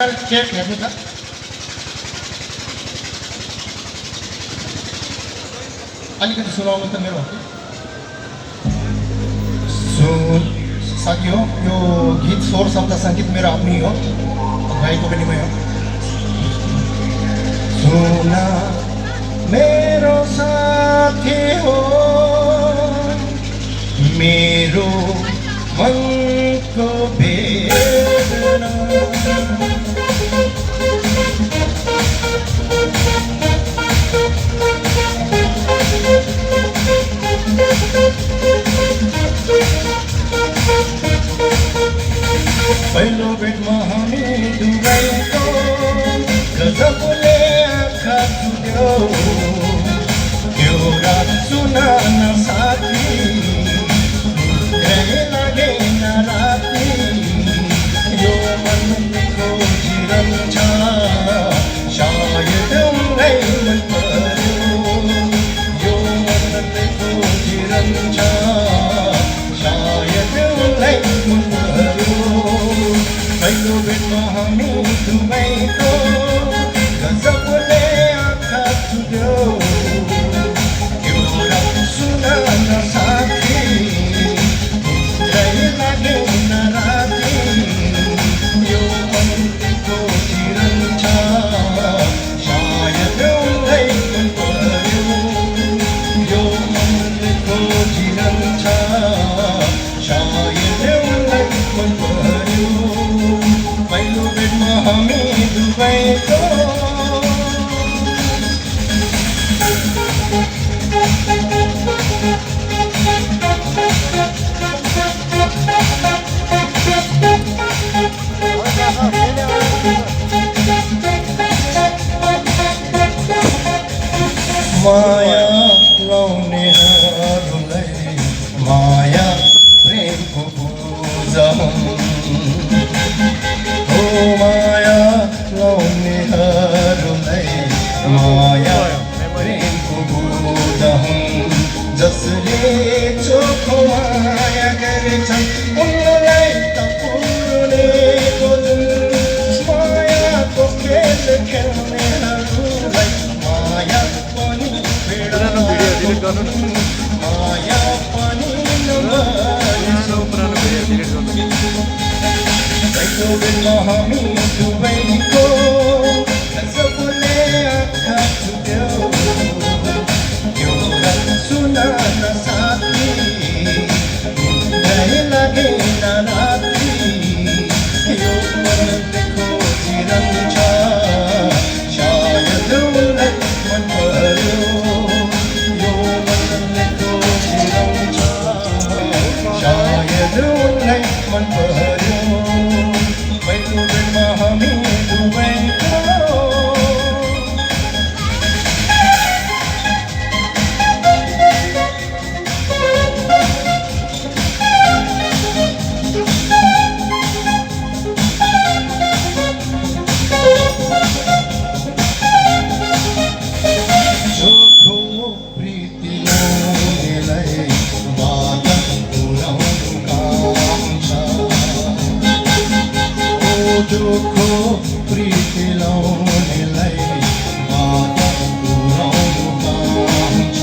Check हेर्नु त अलिकति सुनाउनु त मेरो साथी हो यो गीत स्वर शब्द सङ्गीत मेरो आफ्नै हो गाएको पनि मै हो सुना मेरो साथी हो मेरो मनको वेदना पहिलो भेटमा हामी दुवैको गजबले आँखा चुक्यो त्यो रात सुना न साथी लागेन राति यो मनको जिरन्छ सायद उनलाई मन पर्यो यो मनको जिरन्छ सायद उनलाई मन पर्यो पहिलो भेटमा हामी दुवैको गजबले आँखा चुक्यो त्यो रात सुना न साथी लागेन राति यो मनको जिरन्छ सायद उनलाई मन पर्यो यो मनको जिरन्छ सायद उनलाई मन पर्यो पहिलो भेटमा हामी दुवैको माया लाउनेहरूलाई माया प्रेमको पूजा हो माया लाउनेहरूलाई माया प्रेमको पूजा जसले चोखो माया गरेछन् उनलाई त पुर्नेको जुन मायाको खेल खेल्नेहरूलाई माया पनि माया पनि पहिलो भेटमा हामी दुवैको गजबले आँखा चुक्यो त्यो रात सुना न साथी लागेन राति यो मनको जिरन्छ सायद उनलाई मन पर्यो यो मनको जिरन्छ सायद उनलाई मन पर्यो पहिलो भेटमा हामी दुवैको दुःखो प्रीति लाउनेलाई बाधा पुर्याउनु काम छ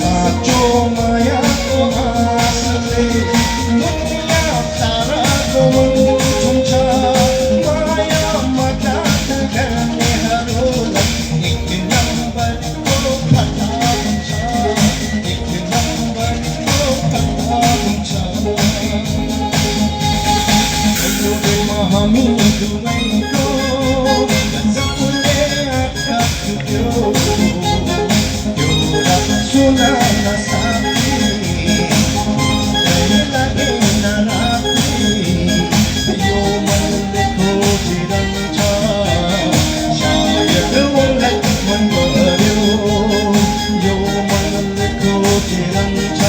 साँचो मायाको आशले दुनिया साराको मन छुन्छ मायामा जात गर्नेहरूलाई एक नम्बरको फटा हुन्छ एक नम्बरको फटा हुन्छ हामी दुवैको गजबले आँखा चुक्यो त्यो रात सुना न साथी लागेन राति यो मनको जिरन्छ सायद उनलाई मन पर्यो यो मनको जिरन्छ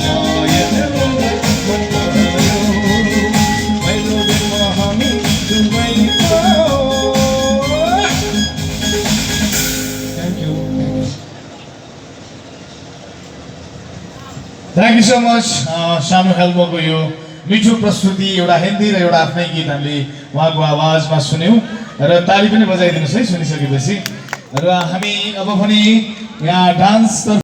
सायद उनलाई मन पर्यो हामी दुवैको थ्याङ्क यू सो मच सानो खालको यो मिठो प्रस्तुति एउटा हिन्दी र एउटा आफ्नै गीत हामीले उहाँको आवाजमा सुन्यौँ र ताली पनि बजाइदिनुहोस् है सुनिसकेपछि। र हामी अब पनि यहाँ डान्स